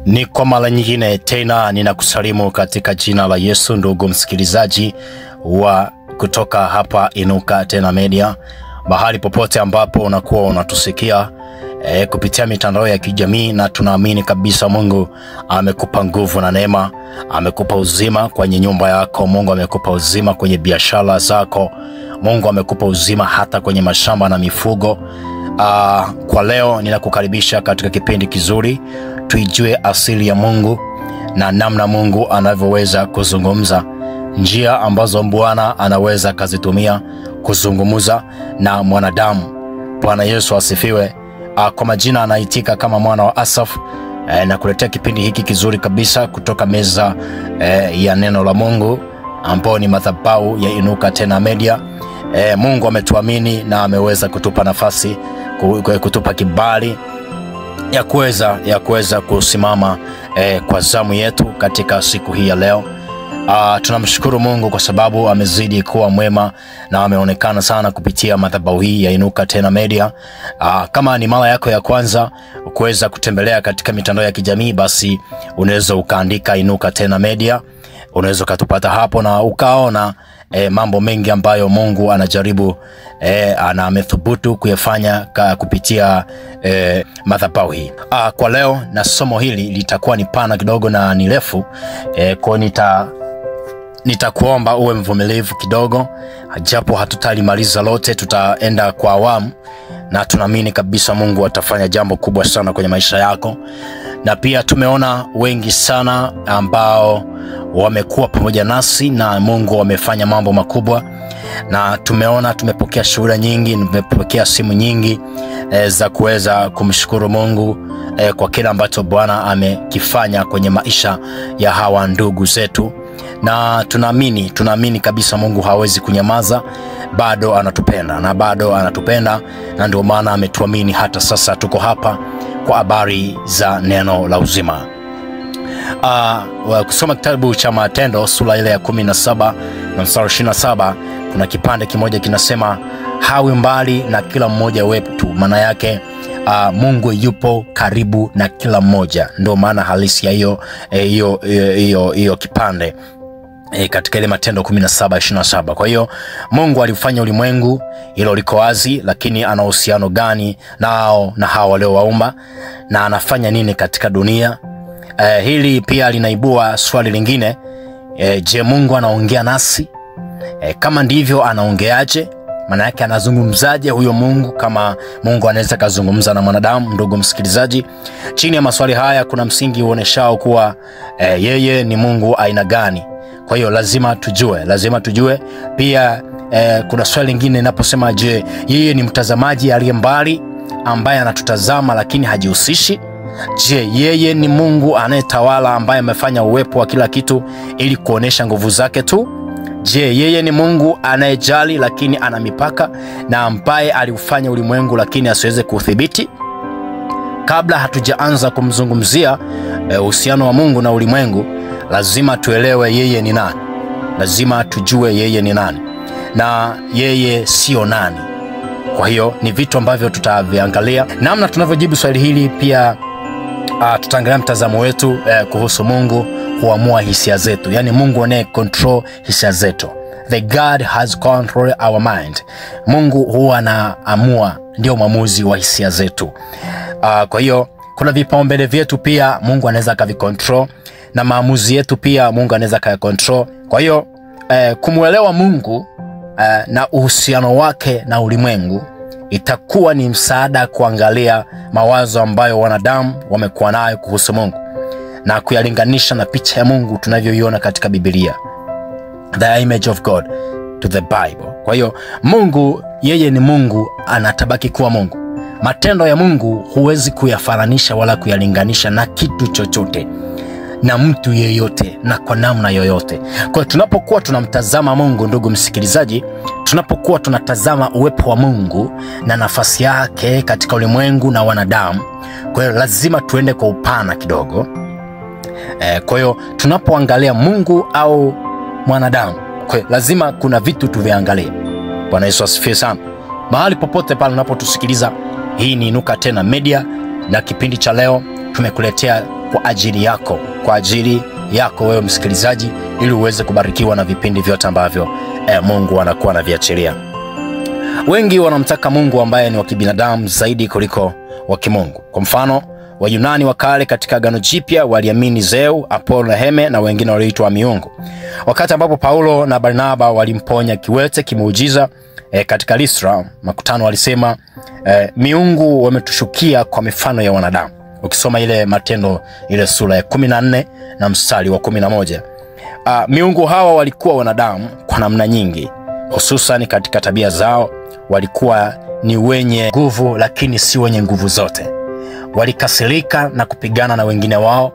Ni kwa mara nyingine tena ninakusalimu katika jina la Yesu, ndugu msikilizaji wa kutoka hapa Inuka Tena Media, mahali popote ambapo unakuwa unatusikia kupitia mitandao ya kijamii, na tunaamini kabisa Mungu amekupa nguvu na neema, amekupa uzima kwenye nyumba yako, Mungu amekupa uzima kwenye biashara zako, Mungu amekupa uzima hata kwenye mashamba na mifugo. Kwa leo ninakukaribisha katika kipindi kizuri, tuijue asili ya Mungu na namna Mungu anavyoweza kuzungumza, njia ambazo Bwana anaweza kazitumia kuzungumza na mwanadamu. Bwana Yesu asifiwe. Kwa majina anaitika kama mwana wa Asaf, na kuletea kipindi hiki kizuri kabisa kutoka meza ya neno la Mungu, ambao ni madhabahu ya Inuka Tena Media. Mungu ametuamini na ameweza kutupa nafasi, kutupa kibali ya kuweza kusimama kwa zamu yetu katika siku hii ya leo. Tunamshukuru Mungu kwa sababu amezidi kuwa mwema na ameonekana sana kupitia madhabahu hii ya Inuka Tena Media. Kama ni mara yako ya kwanza kuweza kutembelea katika mitandao ya kijamii, basi unaweza ukaandika Inuka Tena Media, unaweza kutupata hapo na ukaona mambo mengi ambayo Mungu anajaribu na amethubutu kuyafanya kupitia madhabahu hii. Kwa leo na somo hili litakuwa ni pana kidogo na ni refu, kwa nitakuomba uwe mvumilivu kidogo, japo hatutalimaliza lote, tutaenda kwa awamu, na tunaamini kabisa Mungu atafanya jambo kubwa sana kwenye maisha yako. Na pia tumeona wengi sana ambao wamekuwa pamoja nasi na Mungu wamefanya mambo makubwa, na tumepokea shuhuda nyingi, tumepokea simu nyingi za kuweza kumshukuru Mungu kwa kila ambacho Bwana amekifanya kwenye maisha ya hawa ndugu zetu. Na tunaamini kabisa Mungu hawezi kunyamaza, bado anatupenda na ndio maana ametuamini hata sasa tuko hapa kwa habari za neno la uzima. Kusoma kitabu cha Matendo sura ile ya 17 na mstari 27, kuna kipande kimoja kinasema, hawi mbali na kila mmoja wetu. Maana yake Mungu yupo karibu na kila mmoja, ndio maana halisi ya hiyo kipande katika ile Matendo 17:27. Kwa hiyo Mungu alifanya ulimwengu, hilo liko wazi, lakini ana uhusiano gani nao na hao waliowaumba, na anafanya nini katika dunia? Hili pia linaibua swali lingine. Je, Mungu anaongea nasi? Kama ndivyo, anaongeaje? Maana yake anazungumzaje huyo Mungu, kama Mungu anaweza kuzungumza na mwanadamu? Ndugu msikilizaji, chini ya maswali haya kuna msingi uoneshao kuwa yeye ni Mungu aina gani. Kwa hiyo lazima tujue. Pia kuna swali lingine linaposema, je, yeye ni mtazamaji aliye mbali ambaye anatutazama lakini hajihusishi? Je, yeye ni Mungu anayetawala ambaye amefanya uwepo wa kila kitu ili kuonesha nguvu zake tu? Je, yeye ni Mungu anayejali lakini ana mipaka na ambaye aliufanya ulimwengu lakini asiweze kuudhibiti? Kabla hatujaanza kumzungumzia uhusiano wa Mungu na ulimwengu, lazima tuelewe yeye ni nani. Lazima tujue yeye ni nani na yeye sio nani. Kwa hiyo ni vitu ambavyo tutaviangalia namna tunavyojibu swali hili. Pia tutaangalia mtazamo wetu kuhusu Mungu huamua hisia zetu, yani Mungu anaye control hisia zetu. The God has control our mind. Mungu huwa anaamua, ndio mwamuzi wa hisia zetu. Kwa hiyo kuna vipaumbele vyetu pia Mungu anaweza kavicontrol, na maamuzi yetu pia Mungu anaweza kayacontrol. Kwa hiyo kumuelewa Mungu na uhusiano wake na ulimwengu itakuwa ni msaada kuangalia mawazo ambayo wanadamu wamekuwa nayo kuhusu Mungu na kuyalinganisha na picha ya Mungu tunavyoiona katika Biblia, the image of God to the Bible. Kwa hiyo Mungu, yeye ni Mungu, anatabaki kuwa Mungu. Matendo ya Mungu huwezi kuyafananisha wala kuyalinganisha na kitu chochote na mtu yeyote na kwa namna yoyote. Kwa hiyo tunapokuwa tunamtazama Mungu, ndugu msikilizaji, tunapokuwa tunatazama uwepo wa Mungu na nafasi yake katika ulimwengu na wanadamu, kwa hiyo lazima tuende kwa upana kidogo. Kwa hiyo tunapoangalia Mungu au mwanadamu, kwa hiyo lazima kuna vitu tuviangalie. Bwana Yesu asifiwe sana. Mahali popote pale unapotusikiliza, hii ni Inuka Tena Media, na kipindi cha leo tumekuletea kwa ajili yako, kwa ajili yako wewe msikilizaji, ili uweze kubarikiwa na vipindi vyote ambavyo Mungu anakuwa anaviachilia. Wengi wanamtaka Mungu ambaye ni wa kibinadamu zaidi kuliko wa kimungu. Kwa mfano, Wayunani wa kale katika Agano Jipya waliamini Zeu, Apollo na Heme na wengine waliitwa miungu. Wakati ambapo Paulo na Barnaba walimponya kiwete kimuujiza katika Listra, makutano walisema miungu wametushukia kwa mifano ya wanadamu. Ukisoma ile Matendo ile sura ya 14 na mstari wa 11. Miungu hawa walikuwa wanadamu kwa namna nyingi, hususan katika tabia zao. Walikuwa ni wenye nguvu, lakini si wenye nguvu zote. Walikasirika na kupigana na wengine wao,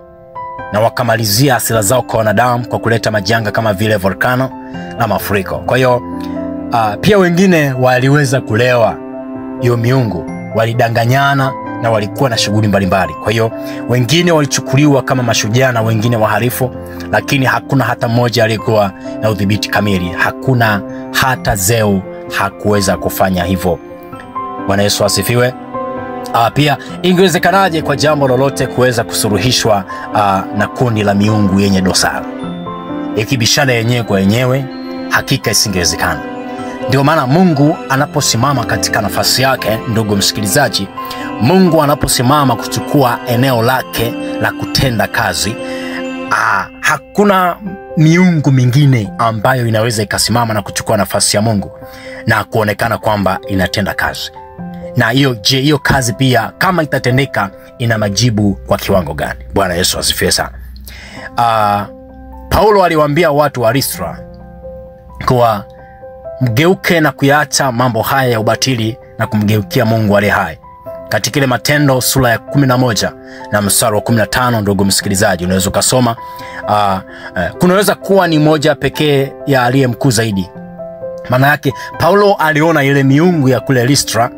na wakamalizia hasira zao kwa wanadamu kwa kuleta majanga kama vile volkano na mafuriko. Kwa hiyo pia wengine waliweza kulewa hiyo miungu, walidanganyana na walikuwa na shughuli mbalimbali. Kwa hiyo wengine walichukuliwa kama mashujaa na wengine wahalifu, lakini hakuna hata mmoja aliyekuwa na udhibiti kamili. Hakuna hata Zeu hakuweza kufanya hivyo. Bwana Yesu asifiwe. Pia ingewezekanaje kwa jambo lolote kuweza kusuruhishwa na kundi la miungu yenye dosari? Ikibishana yenyewe kwa yenyewe, hakika isingewezekana. Ndio maana Mungu anaposimama katika nafasi yake, ndugu msikilizaji, Mungu anaposimama kuchukua eneo lake la kutenda kazi, hakuna miungu mingine ambayo inaweza ikasimama na kuchukua nafasi ya Mungu na kuonekana kwamba inatenda kazi. Na hiyo kazi pia kama itatendeka ina majibu kwa kiwango gani? Bwana Yesu asifiwe sana. Paulo aliwaambia watu wa Listra kuwa mgeuke na kuyaacha mambo haya ya ubatili na kumgeukia Mungu aliye hai. Katika ile Matendo sura ya 11 na mstari wa 15, ndugu msikilizaji, unaweza kusoma. Kunaweza kuwa ni moja pekee ya aliye mkuu zaidi. Maana yake Paulo aliona ile miungu ya kule Listra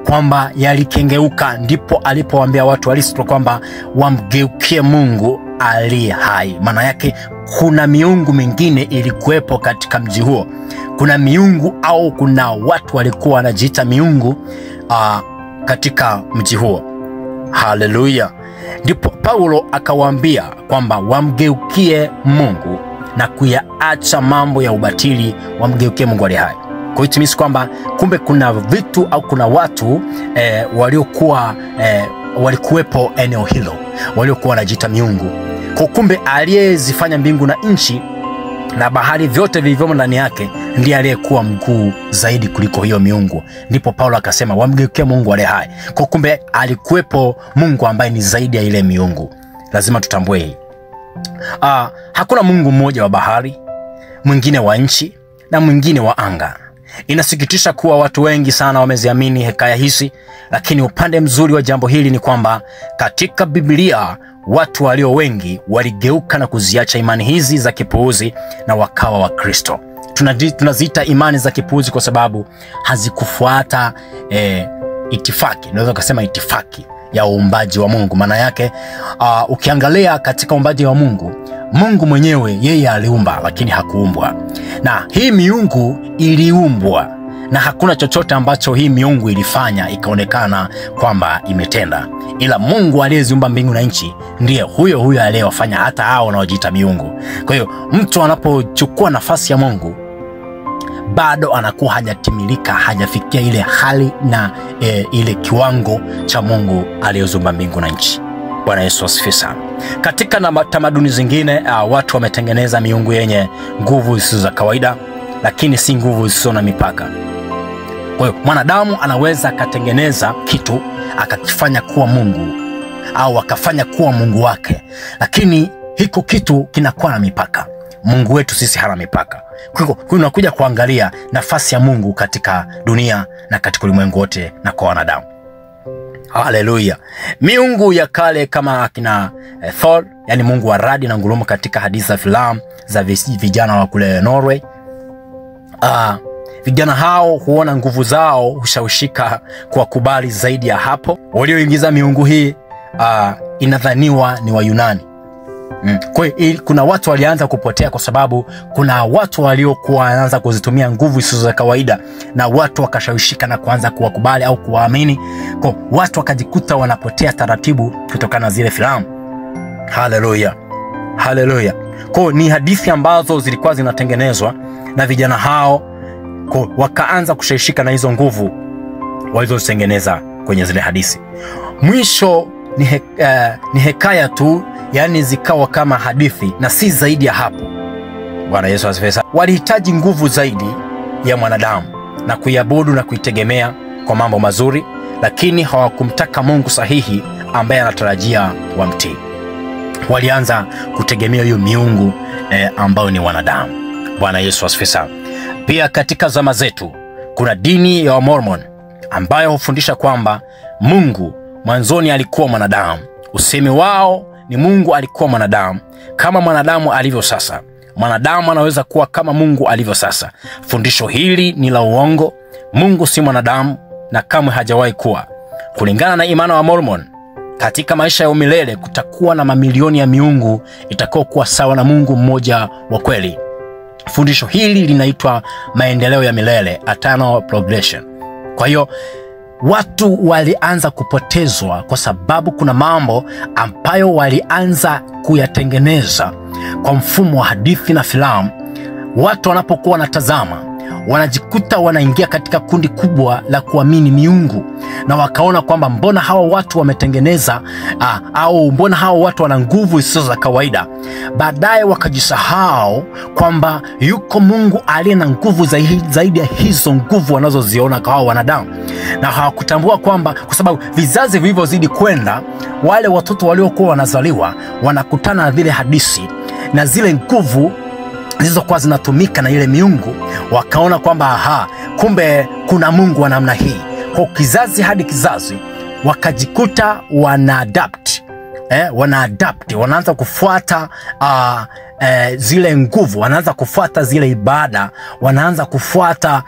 kwamba yalikengeuka, ndipo alipowaambia watu wa Listra kwamba wamgeukie Mungu aliye hai. Maana yake kuna miungu mingine ilikuwepo katika mji huo. Kuna miungu au kuna watu walikuwa wanajiita miungu katika mji huo. Haleluya. Ndipo Paulo akawaambia kwamba wamgeukie Mungu na kuyaacha mambo ya ubatili, wamgeukie Mungu aliye hai. Kwa hiyo kwamba kumbe kuna vitu au kuna watu walikuwepo eneo hilo, waliokuwa wanajiita miungu. Kwa kumbe aliyezifanya mbingu na nchi na bahari vyote vilivyomo ndani yake ndiye aliyekuwa mkuu zaidi kuliko hiyo miungu. Ndipo Paulo akasema wamgeukie Mungu aliye hai. Kwa kumbe alikuwepo Mungu ambaye ni zaidi ya ile miungu. Lazima tutambue hii. Hakuna Mungu mmoja wa bahari, mwingine wa nchi na mwingine wa anga. Inasikitisha kuwa watu wengi sana wameziamini hekaya hizi, lakini upande mzuri wa jambo hili ni kwamba katika Biblia watu walio wengi waligeuka na kuziacha imani hizi za kipuuzi na wakawa wa Kristo. Tunaziita imani za kipuuzi kwa sababu hazikufuata itifaki. Naweza kusema itifaki ya uumbaji wa Mungu. Maana yake ukiangalia katika uumbaji wa Mungu, Mungu mwenyewe yeye aliumba lakini hakuumbwa. Na hii miungu iliumbwa na hakuna chochote ambacho hii miungu ilifanya ikaonekana kwamba imetenda. Ila Mungu aliyeziumba mbingu na nchi ndiye huyo aliyewafanya hata hao wanaojiita miungu. Kwa hiyo mtu anapochukua nafasi ya Mungu bado anakuwa hajatimilika, hajafikia ile hali na ile kiwango cha Mungu aliyeziumba mbingu na nchi. Bwana Yesu asifiwe sana. Katika tamaduni zingine watu wametengeneza miungu yenye nguvu zisizo za kawaida, lakini si nguvu zisizo na mipaka. Kwa hiyo mwanadamu anaweza akatengeneza kitu akakifanya kuwa Mungu au akafanya kuwa Mungu wake, lakini hiko kitu kinakuwa na mipaka. Mungu wetu sisi hana mipaka. Kwa hiyo unakuja kuangalia nafasi ya Mungu katika dunia na katika ulimwengu wote na kwa wanadamu. Haleluya. Miungu ya kale kama akina Thor, yani Mungu wa radi na ngurumo katika hadithi za filamu za vijana wa kule Norway. Vijana hao huona nguvu zao hushawishika kwa kubali zaidi ya hapo. Walioingiza miungu hii inadhaniwa ni Wayunani. Kwa hiyo kuna watu walianza kupotea kwa sababu kuna watu waliokuwa wanaanza kuzitumia nguvu zisizo za kawaida, na watu wakashawishika na kuanza kuwakubali au kuwaamini. Kwa watu wakajikuta wanapotea taratibu kutokana na zile filamu. Haleluya, haleluya. Kwa ni hadithi ambazo zilikuwa zinatengenezwa na vijana hao, kwa wakaanza kushawishika na hizo nguvu walizozitengeneza kwenye zile hadithi. Mwisho ni hekaya tu, yani zikawa kama hadithi na si zaidi ya hapo. Bwana Yesu asifiwe. Walihitaji nguvu zaidi ya mwanadamu na kuiabudu na kuitegemea kwa mambo mazuri, lakini hawakumtaka Mungu sahihi ambaye anatarajia wamtii. Walianza kutegemea hiyo miungu ambao ni wanadamu. Bwana Yesu asifiwe. Pia katika zama zetu kuna dini ya Mormon ambayo hufundisha kwamba Mungu mwanzoni alikuwa mwanadamu. Usemi wao ni Mungu alikuwa mwanadamu kama mwanadamu alivyo sasa. Mwanadamu anaweza kuwa kama Mungu alivyo sasa. Fundisho hili ni la uongo. Mungu si mwanadamu na kamwe hajawahi kuwa. Kulingana na imani wa Mormon, katika maisha ya umilele kutakuwa na mamilioni ya miungu itakao kuwa sawa na Mungu mmoja wa kweli. Fundisho hili linaitwa maendeleo ya milele, eternal progression. Kwa hiyo watu walianza kupotezwa kwa sababu kuna mambo ambayo walianza kuyatengeneza kwa mfumo wa hadithi na filamu. Watu wanapokuwa wanatazama wanajikuta wanaingia katika kundi kubwa la kuamini miungu, na wakaona kwamba mbona hawa watu wametengeneza au mbona hawa watu wana nguvu zisizo za kawaida. Baadaye wakajisahau kwamba yuko Mungu aliye na nguvu zaidi ya hizo nguvu wanazoziona kwa hao wanadamu, na hawakutambua kwamba kwa sababu vizazi vilivyozidi kwenda, wale watoto waliokuwa wanazaliwa wanakutana na zile hadithi na zile nguvu zilizokuwa zinatumika na ile miungu, wakaona kwamba kumbe kuna Mungu wa namna hii. Kwa kizazi hadi kizazi wakajikuta wanaadapt, wanaanza kufuata zile nguvu, wanaanza kufuata zile ibada, wanaanza kufuata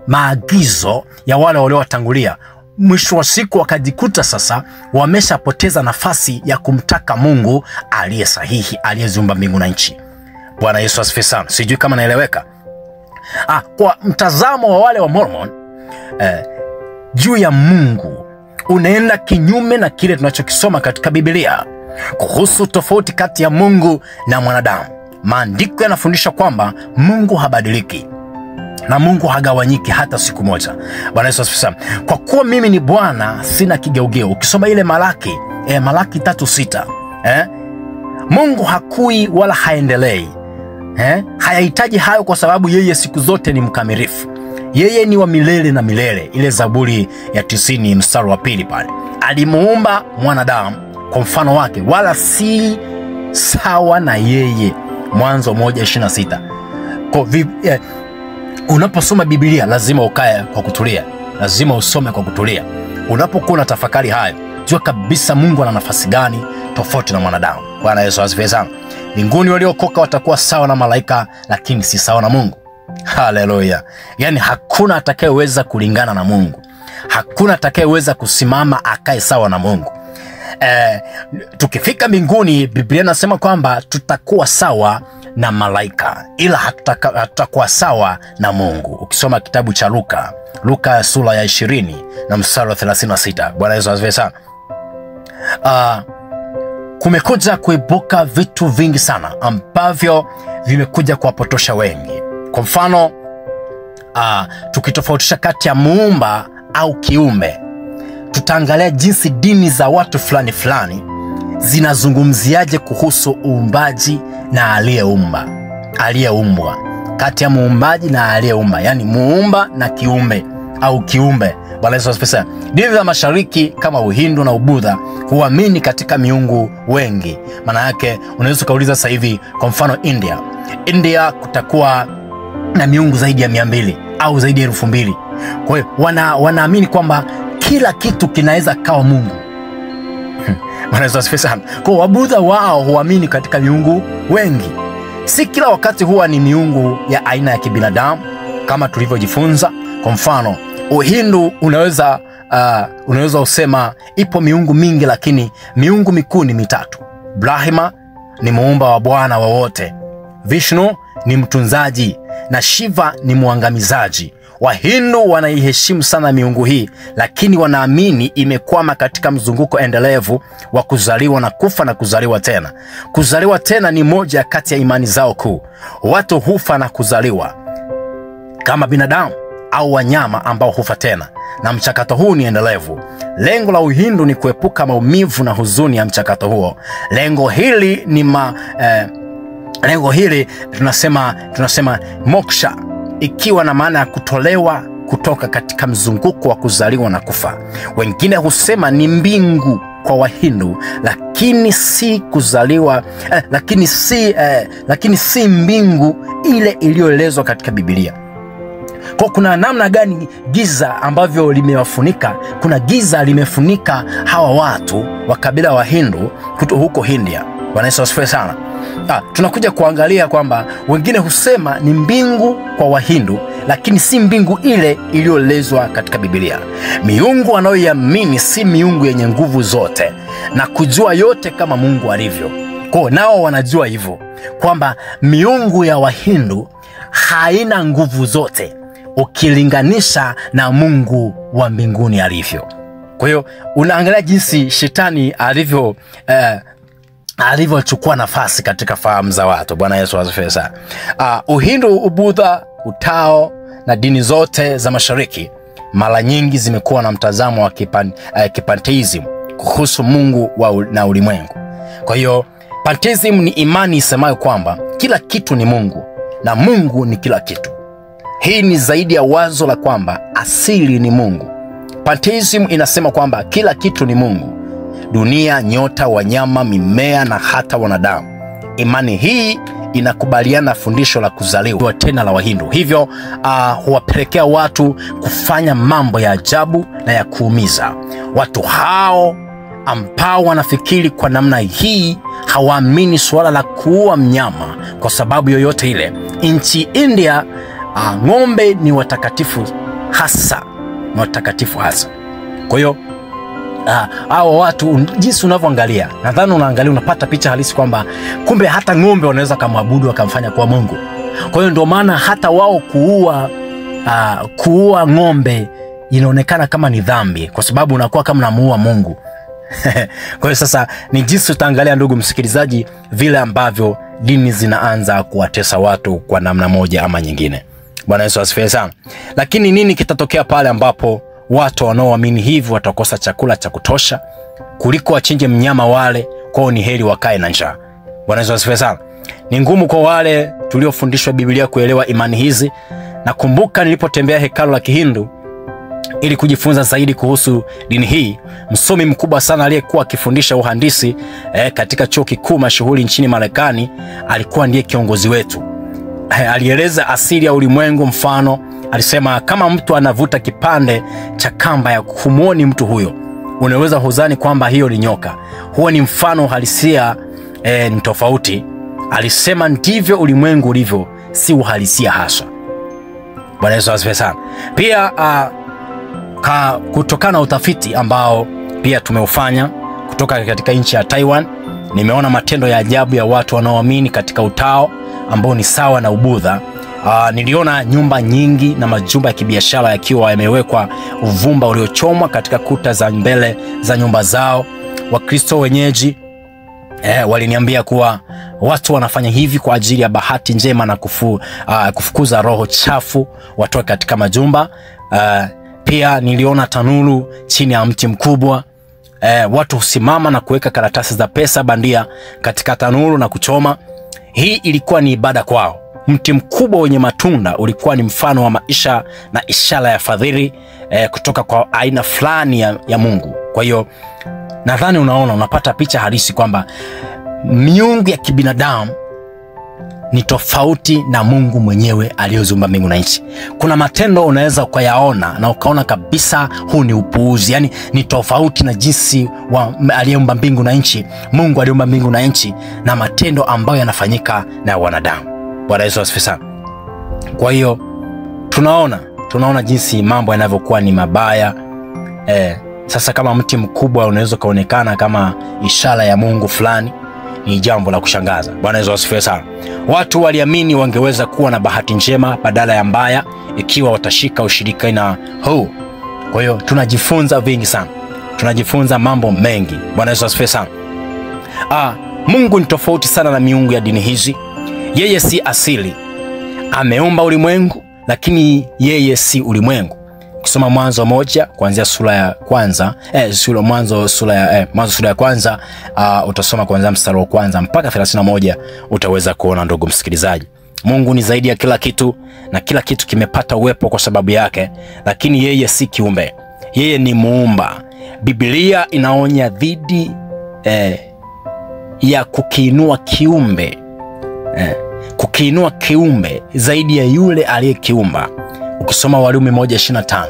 maagizo ya wale waliowatangulia. Mwisho wa siku wakajikuta sasa wameshapoteza nafasi ya kumtaka Mungu aliye sahihi, aliyeziumba mbingu na nchi. Bwana Yesu asifiwe sana. Sijui kama naeleweka. Kwa mtazamo wa wale wa Mormon juu ya Mungu unaenda kinyume na kile tunachokisoma katika Biblia kuhusu tofauti kati ya Mungu na mwanadamu. Maandiko yanafundisha kwamba Mungu habadiliki na Mungu hagawanyiki hata siku moja. Bwana Yesu asifiwe. Kwa kuwa mimi ni Bwana, sina kigeugeu. Ukisoma ile Malaki 3:6, Mungu hakui wala haendelei. Hayahitaji hayo kwa sababu yeye siku zote ni mkamilifu. Yeye ni wa milele na milele. Ile Zaburi ya 90 mstari wa 2 pale. Alimuumba mwanadamu kwa mfano wake, wala si sawa na yeye. Mwanzo 1:26. Kwa unaposoma Biblia lazima ukae kwa kutulia, lazima usome kwa kutulia. Unapokuwa unatafakari hayo, jua kabisa Mungu ana nafasi gani tofauti na mwanadamu. Bwana Yesu asifiwe sana. Mbinguni waliokoka watakuwa sawa na malaika, lakini si sawa na Mungu. Haleluya. Yani hakuna atakayeweza kulingana na Mungu. Hakuna atakayeweza kusimama akae sawa na Mungu. Tukifika mbinguni, Biblia inasema kwamba tutakuwa sawa na malaika, ila hatutakuwa sawa na Mungu. Ukisoma kitabu cha Luka sura ya 20 na mstari wa 36. Bwana Yesu asifiwe sana. Kumekuja kuibuka vitu vingi sana ambavyo vimekuja kuwapotosha wengi. Kwa mfano, tukitofautisha kati ya muumba au kiumbe, tutaangalia jinsi dini za watu fulani zinazungumziaje kuhusu uumbaji na aliyeumbwa, kati ya muumbaji na aliyeumba, yani muumba na kiumbe au kiumbe. Bwana Yesu asifiwe. Dini za mashariki kama Uhindu na Ubudha huamini katika miungu wengi. Maana yake unaweza kauliza sasa hivi, kwa mfano India kutakuwa na miungu zaidi ya 200 au zaidi ya 2000. Kwa hiyo wanaamini kwamba kila kitu kinaweza kawa Mungu. Bwana Yesu asifiwe sana. Kwa Wabudha wao huamini katika miungu wengi. Si kila wakati huwa ni miungu ya aina ya kibinadamu kama tulivyojifunza. Kwa mfano, Uhindu unaweza usema ipo miungu mingi, lakini miungu mikuu ni 3. Brahma ni muumba wa Bwana wa wote, Vishnu ni mtunzaji, na Shiva ni muangamizaji. Wahindu wanaiheshimu sana miungu hii, lakini wanaamini imekwama katika mzunguko endelevu wa kuzaliwa na kufa na kuzaliwa tena. Kuzaliwa tena ni moja kati ya imani zao kuu. Watu hufa na kuzaliwa kama binadamu au wanyama ambao hufa tena, na mchakato huu ni endelevu. Lengo la Uhindu ni kuepuka maumivu na huzuni ya mchakato huo. Lengo hili tunasema moksha, ikiwa na maana ya kutolewa kutoka katika mzunguko wa kuzaliwa na kufa. Wengine husema ni mbingu kwa Wahindu, lakini si kuzaliwa, lakini si mbingu ile iliyoelezwa katika Biblia. Kwa kuna namna gani giza ambavyo limewafunika? Kuna giza limefunika hawa watu wa kabila wa Hindu huko India. Bwana Yesu asifiwe sana. Tunakuja kuangalia kwamba wengine husema ni mbingu kwa Wahindu, lakini si mbingu ile iliyoelezwa katika Biblia. Miungu wanayoiamini si miungu yenye nguvu zote na kujua yote kama Mungu alivyo. Kwa nao wanajua hivyo kwamba miungu ya Wahindu haina nguvu zote ukilinganisha na Mungu wa mbinguni alivyo. Kwa hiyo unaangalia jinsi shetani alivyochukua nafasi katika fahamu za watu. Bwana Yesu asifiwe sana. Uhindu, Ubudha, Utao na dini zote za Mashariki mara nyingi zimekuwa na mtazamo wa kipantheism kuhusu Mungu na ulimwengu. Kwa hiyo pantheism ni imani isemayo kwamba kila kitu ni Mungu na Mungu ni kila kitu. Hii ni zaidi ya wazo la kwamba asili ni Mungu. Pantheism inasema kwamba kila kitu ni Mungu: dunia, nyota, wanyama, mimea na hata wanadamu. Imani hii inakubaliana na fundisho la kuzaliwa tena la Wahindu. Hivyo huwapelekea watu kufanya mambo ya ajabu na ya kuumiza. Watu hao ambao wanafikiri kwa namna hii hawaamini suala la kuua mnyama kwa sababu yoyote ile. Nchi India, ng'ombe ni watakatifu hasa. Kwa hiyo hao watu, jinsi unavyoangalia, nadhani unaangalia unapata picha halisi kwamba kumbe hata ng'ombe wanaweza kumwabudu wakamfanya kuwa Mungu. Kwa hiyo ndio maana hata wao kuua ng'ombe inaonekana kama ni dhambi, kwa sababu unakuwa kama unamuua Mungu. Kwa hiyo sasa ni jinsi utaangalia, ndugu msikilizaji, vile ambavyo dini zinaanza kuwatesa watu kwa namna moja ama nyingine. Bwana Yesu asifiwe sana. Lakini nini kitatokea pale ambapo watu wanaoamini hivi watakosa chakula cha kutosha? Kuliko wachinje mnyama wale, kwao ni heri wakae na njaa. Bwana Yesu asifiwe sana. Ni ngumu kwa wale tuliofundishwa Biblia kuelewa imani hizi. Nakumbuka nilipotembea hekalu la Kihindu ili kujifunza zaidi kuhusu dini hii, msomi mkubwa sana aliyekuwa akifundisha uhandisi katika chuo kikuu mashuhuri nchini Marekani alikuwa ndiye kiongozi wetu. Alieleza asili ya ulimwengu. Mfano, alisema kama mtu anavuta kipande cha kamba ya kumuoni mtu huyo, unaweza huzani kwamba hiyo ni nyoka. Huo ni mfano halisia, ni tofauti. Alisema ndivyo ulimwengu ulivyo, si uhalisia hasa. Bwana Yesu asifiwe sana. Pia kutokana na utafiti ambao pia tumeufanya kutoka katika nchi ya Taiwan, nimeona matendo ya ajabu ya watu wanaoamini katika Utao ambao ni sawa na Ubudha. Niliona nyumba nyingi na majumba ya kibiashara yakiwa yamewekwa uvumba uliochomwa katika kuta za mbele za nyumba zao. Wakristo wenyeji waliniambia kuwa watu wanafanya hivi kwa ajili ya bahati njema na kufukuza roho chafu watoke katika majumba. Pia niliona tanuru chini ya mti mkubwa. Watu husimama na kuweka karatasi za pesa bandia katika tanuru na kuchoma. Hii ilikuwa ni ibada kwao. Mti mkubwa wenye matunda ulikuwa ni mfano wa maisha na ishara ya fadhili kutoka kwa aina fulani ya Mungu. Kwa hiyo nadhani unapata picha halisi kwamba miungu ya kibinadamu ni tofauti na Mungu mwenyewe aliyeziumba mbingu na nchi. Kuna matendo unaweza ukayaona na ukaona kabisa huu ni upuuzi. Yani ni tofauti na jinsi aliyeumba mbingu na nchi. Mungu aliumba mbingu na nchi na matendo ambayo yanafanyika na wanadamu. Bwana Yesu asifiwe sana. Kwa hiyo tunaona jinsi mambo yanavyokuwa ni mabaya. Sasa kama mti mkubwa unaweza kaonekana kama ishara ya Mungu fulani, ni jambo la kushangaza. Bwana Yesu asifiwe sana. Watu waliamini wangeweza kuwa na bahati njema badala ya mbaya ikiwa watashika ushirikina huu. Kwa hiyo tunajifunza vingi sana. Tunajifunza mambo mengi. Bwana Yesu asifiwe sana. Mungu ni tofauti sana na miungu ya dini hizi. Yeye si asili. Ameumba ulimwengu, lakini yeye si ulimwengu. Ukisoma Mwanzo 1 kuanzia sura ya kwanza, Mwanzo sura ya kwanza, utasoma kuanzia mstari wa kwanza mpaka 31, utaweza kuona, ndugu msikilizaji. Mungu ni zaidi ya kila kitu, na kila kitu kimepata uwepo kwa sababu yake, lakini yeye si kiumbe. Yeye ni muumba. Biblia inaonya dhidi ya kukiinua kiumbe. Kukiinua kiumbe zaidi ya yule aliyekiumba. Ukisoma Warumi 1:25.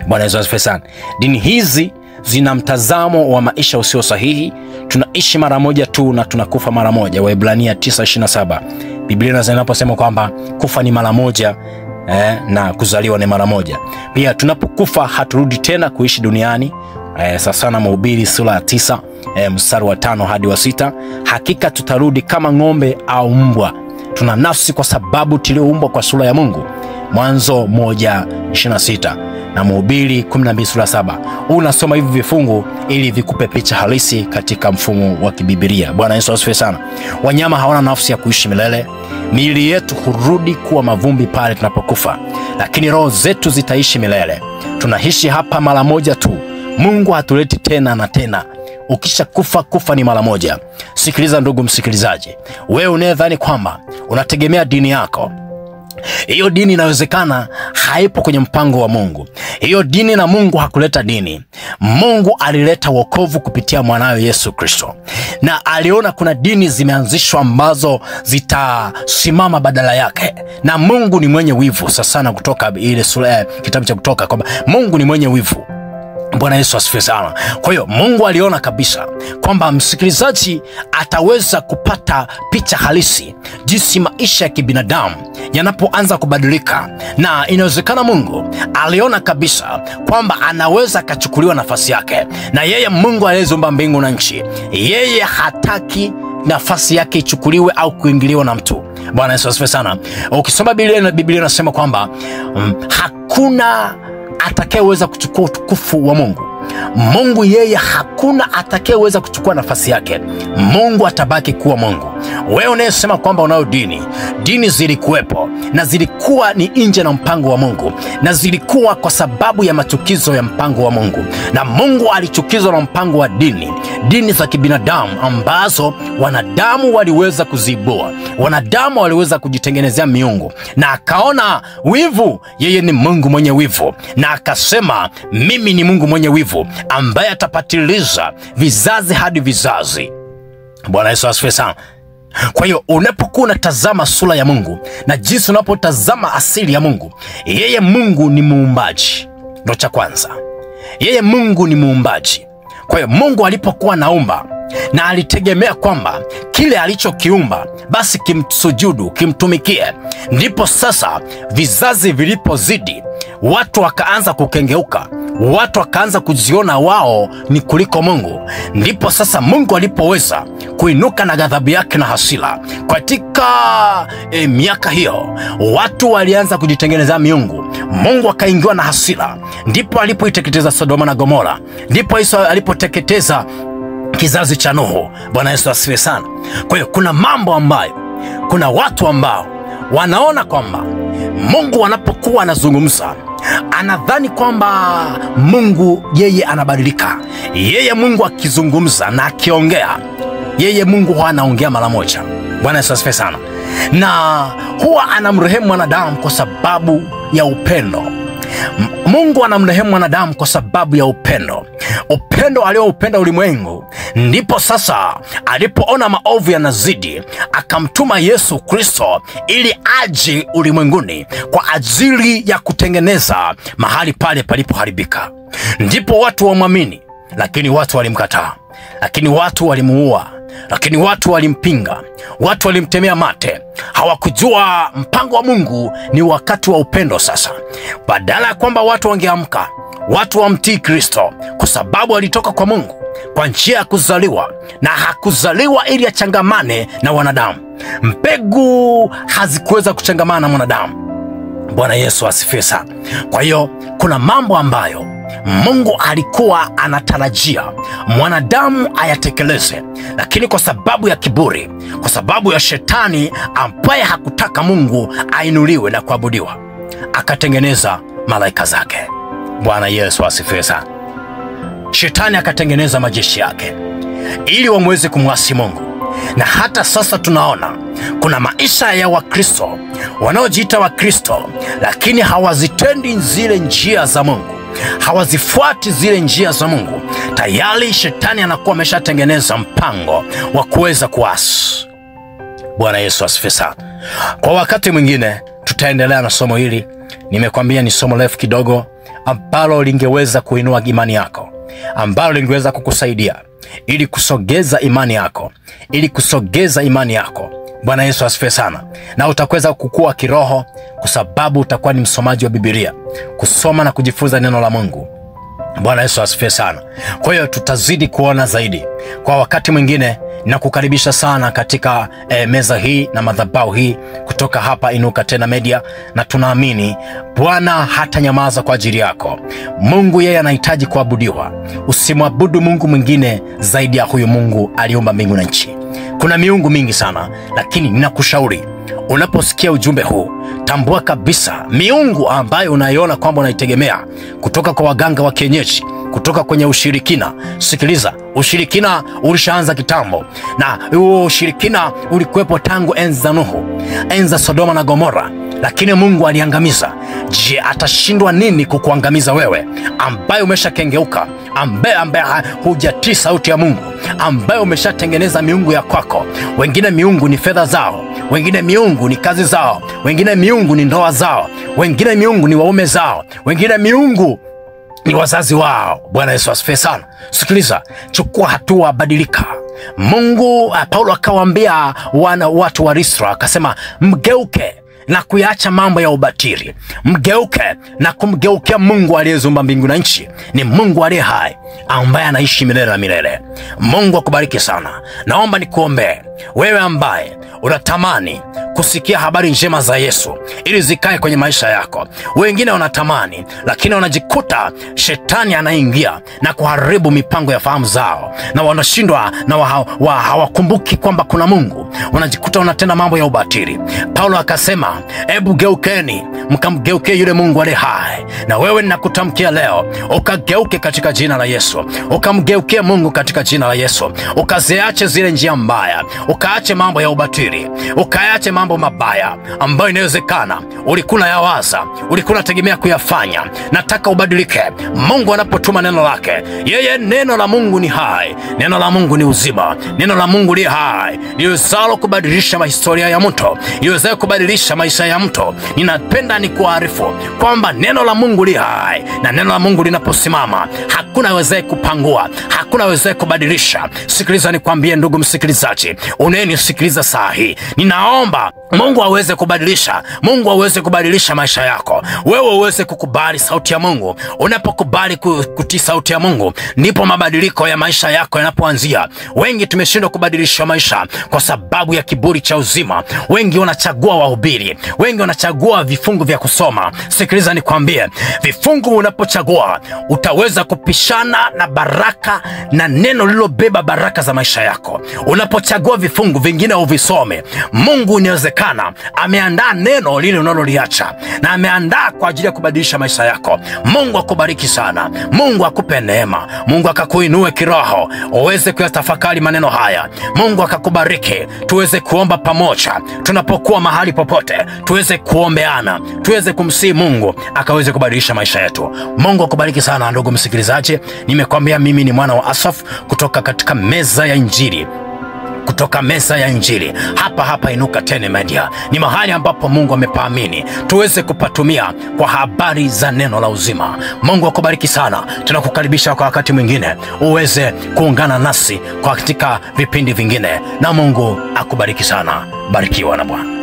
Bwana Yesu asifiwe sana. Dini hizi zina mtazamo wa maisha usio sahihi. Tunaishi mara moja tu na tunakufa mara moja. Waebrania 9:27. Biblia inaposema kwamba kufa ni mara moja na kuzaliwa ni mara moja. Pia tunapokufa haturudi tena kuishi duniani. Sasa na Mhubiri sura ya 9 mstari wa 5 hadi wa 6. Hakika tutarudi kama ng'ombe au mbwa. Tuna nafsi kwa sababu tulioumbwa kwa sura ya Mungu. Mwanzo 1:26 na Mhubiri 12 sura 7. Unasoma hivi vifungu ili vikupe picha halisi katika mfumo wa kibiblia. Bwana Yesu asifiwe sana. Wanyama hawana nafsi ya kuishi milele. Miili yetu hurudi kuwa mavumbi pale tunapokufa, lakini roho zetu zitaishi milele. Tunaishi hapa mara moja tu. Mungu hatuleti tena na tena. Ukisha kufa ni mara moja. Sikiliza ndugu msikilizaji, wewe unayedhani kwamba unategemea dini yako, hiyo dini inawezekana haipo kwenye mpango wa Mungu. Hiyo dini, na Mungu hakuleta dini. Mungu alileta wokovu kupitia mwanawe Yesu Kristo. Na aliona kuna dini zimeanzishwa ambazo zitasimama badala yake. Na Mungu ni mwenye wivu. Sasa na Kutoka ile sura kitabu cha Kutoka kwamba Mungu ni mwenye wivu. Bwana Yesu asifiwe sana. Kwa hiyo Mungu aliona kabisa kwamba msikilizaji ataweza kupata picha halisi jinsi maisha ya kibinadamu yanapoanza kubadilika. Na inawezekana Mungu aliona kabisa kwamba anaweza kachukuliwa nafasi yake. Na yeye Mungu aliyeumba mbingu na nchi, yeye hataki nafasi yake ichukuliwe au kuingiliwa na mtu. Bwana Yesu asifiwe sana. Ukisoma Biblia inasema kwamba hakuna atakayeweza kuchukua utukufu wa Mungu. Mungu yeye hakuna atakayeweza kuchukua nafasi yake. Mungu atabaki kuwa Mungu. Wewe unayesema kwamba unayo dini zilikuwepo na zilikuwa ni nje na mpango wa Mungu, na zilikuwa kwa sababu ya machukizo ya mpango wa Mungu. Na Mungu alichukizwa na mpango wa dini za kibinadamu ambazo wanadamu waliweza kuzibua. Wanadamu waliweza kujitengenezea miungu, na akaona wivu. Yeye ni Mungu mwenye wivu, na akasema mimi ni Mungu mwenye wivu ambaye atapatiliza vizazi hadi vizazi. Bwana Yesu asifiwe sana. Kwa hiyo unapokuwa unatazama sura ya Mungu na jinsi unapotazama asili ya Mungu, yeye Mungu ni muumbaji. Ndio cha kwanza. Yeye Mungu ni muumbaji. Kwa hiyo Mungu alipokuwa naumba, na alitegemea kwamba kile alichokiumba basi kimsujudu, kimtumikie. Ndipo sasa vizazi vilipozidi, watu wakaanza kukengeuka. Watu wakaanza kujiona wao ni kuliko Mungu. Ndipo sasa Mungu alipoweza kuinuka na ghadhabu yake na hasira. Katika miaka hiyo watu walianza kujitengenezea miungu. Mungu akaingiwa na hasira. Ndipo alipoiteketeza Sodoma na Gomora. Ndipo Yesu alipoteketeza kizazi cha Nuhu. Bwana Yesu asifiwe sana. Kwa hiyo kuna mambo ambayo, kuna watu ambao wanaona kwamba Mungu anapokuwa anazungumza, anadhani kwamba Mungu yeye anabadilika. Yeye Mungu akizungumza na akiongea, yeye Mungu huwa anaongea mara moja. Bwana Yesu asifiwe sana. Na huwa anamrehemu mwanadamu kwa sababu ya upendo. Mungu anamrehemu mwanadamu kwa sababu ya upendo. Upendo alioupenda ulimwengu. Ndipo sasa alipoona maovu yanazidi, akamtuma Yesu Kristo ili aje ulimwenguni kwa ajili ya kutengeneza mahali pale palipoharibika. Ndipo watu wamwamini, lakini watu walimkataa. Lakini watu walimuua. Lakini watu walimpinga. Watu walimtemea mate. Hawakujua mpango wa Mungu ni wakati wa upendo sasa. Badala ya kwamba watu wangeamka watu wamtii Kristo kwa sababu alitoka kwa Mungu kwa njia ya kuzaliwa, na hakuzaliwa ili achangamane na wanadamu. Mbegu hazikuweza kuchangamana na mwanadamu. Bwana Yesu asifiwe sana. Kwa hiyo kuna mambo ambayo Mungu alikuwa anatarajia mwanadamu ayatekeleze, lakini kwa sababu ya kiburi, kwa sababu ya shetani ambaye hakutaka Mungu ainuliwe na kuabudiwa, akatengeneza malaika zake. Bwana Yesu asifiwe sana. Shetani akatengeneza majeshi yake ili wamweze kumwasi Mungu. Na hata sasa tunaona kuna maisha ya Wakristo wanaojiita Wakristo, lakini hawazitendi zile njia za Mungu, hawazifuati zile njia za Mungu. Tayari shetani anakuwa ameshatengeneza mpango wa kuweza kuasi. Bwana Yesu asifiwe sana. Kwa wakati mwingine tutaendelea na somo hili. Nimekwambia ni somo refu kidogo ambalo lingeweza kuinua imani yako, ambalo lingeweza kukusaidia ili kusogeza imani yako, ili kusogeza imani yako. Bwana Yesu asifiwe sana. Na utakweza kukua kiroho kwa sababu utakuwa ni msomaji wa Biblia, kusoma na kujifunza neno la Mungu. Bwana Yesu asifiwe sana. Kwa hiyo tutazidi kuona zaidi. Kwa wakati mwingine nakukaribisha sana katika meza hii na madhabahu hii kutoka hapa Inuka Tena Media, na tunaamini Bwana hatanyamaza kwa ajili yako. Mungu yeye anahitaji kuabudiwa. Usimwabudu Mungu mwingine zaidi ya huyu Mungu aliumba mbingu na nchi. Kuna miungu mingi sana, lakini ninakushauri unaposikia ujumbe huu, tambua kabisa miungu ambayo unaiona kwamba unaitegemea kutoka kwa waganga wa kienyeji, kutoka kwenye ushirikina. Sikiliza, ushirikina ulishaanza kitambo, na huo ushirikina ulikuwepo tangu enzi za Nuhu, enzi za Sodoma na Gomora, lakini Mungu aliangamiza. Je, atashindwa nini kukuangamiza wewe ambaye umeshakengeuka, ambaye hujatii sauti ya Mungu, ambaye umeshatengeneza miungu ya kwako? Wengine miungu ni fedha zao, wengine miungu ni kazi zao, wengine miungu ni ndoa zao, wengine miungu ni waume zao, wengine miungu ni wazazi wao. Bwana Yesu asifiwe sana. Sikiliza, chukua hatua, badilika. Mungu, Paulo akawaambia watu wa Listra, akasema mgeuke na kuyaacha mambo ya ubatili, mgeuke na kumgeukia Mungu aliyeumba mbingu na nchi. Ni Mungu aliye hai ambaye anaishi milele na milele. Mungu akubariki sana. Naomba nikuombe wewe ambaye unatamani kusikia habari njema za Yesu ili zikae kwenye maisha yako. Wengine wanatamani, lakini wanajikuta shetani anaingia na kuharibu mipango ya fahamu zao, na wanashindwa na hawakumbuki kwamba kuna Mungu. Wanajikuta wanatenda mambo ya ubatili. Paulo akasema, hebu geukeni mkamgeukie yule Mungu aliye hai. Na wewe ninakutamkia leo, ukageuke katika jina la Yesu, ukamgeukie Mungu katika jina la Yesu, ukaziache zile njia mbaya, ukaache mambo ya ubatili, ukaache mambo mabaya ambayo inawezekana ulikuwa yawaza, ulikuwa unategemea kuyafanya. Nataka ubadilike. Mungu anapotuma neno lake, yeye neno la Mungu ni hai, neno la Mungu ni uzima, neno la Mungu ni hai, liwezalo kubadilisha historia ya mtu, liwezalo kubadilisha maisha ya mtu. Ninapenda nikuarifu kwamba neno la Mungu li hai, na neno la Mungu linaposimama hakuna awezaye kupangua, hakuna awezaye kubadilisha. Sikiliza nikwambie ndugu msikilizaji, unayenisikiliza saa hii, ninaomba Mungu aweze kubadilisha, Mungu aweze kubadilisha maisha yako. Wewe uweze kukubali sauti ya Mungu. Unapokubali kutii sauti ya Mungu, ndipo mabadiliko ya maisha yako yanapoanzia. Wengi tumeshindwa kubadilisha maisha kwa sababu ya kiburi cha uzima. Wengi wanachagua wahubiri, wengi wanachagua vifungu vya kusoma. Sikiliza nikwambie, vifungu unapochagua utaweza kupishana na baraka na neno lililobeba baraka za maisha yako. Unapochagua vifungu vingine uvisome, Mungu inawezekana ameandaa neno lile unaloliacha, na ameandaa kwa ajili ya kubadilisha maisha yako. Mungu akubariki sana. Mungu akupe neema. Mungu akakuinue kiroho uweze kuyatafakari maneno haya. Mungu akakubariki. Tuweze kuomba pamoja tunapokuwa mahali popote, tuweze kuombeana, tuweze kumsihi Mungu akaweze kubadilisha maisha yetu. Mungu akubariki sana ndugu msikilizaji. Nimekwambia mimi ni mwana wa Asaf kutoka katika meza ya Injili, kutoka meza ya Injili hapa Inuka Tena Media. Ni mahali ambapo Mungu amepaamini tuweze kupatumia kwa habari za neno la uzima. Mungu akubariki sana. Tunakukaribisha kwa wakati mwingine uweze kuungana nasi kwa katika vipindi vingine, na Mungu akubariki sana. Barikiwa na Bwana.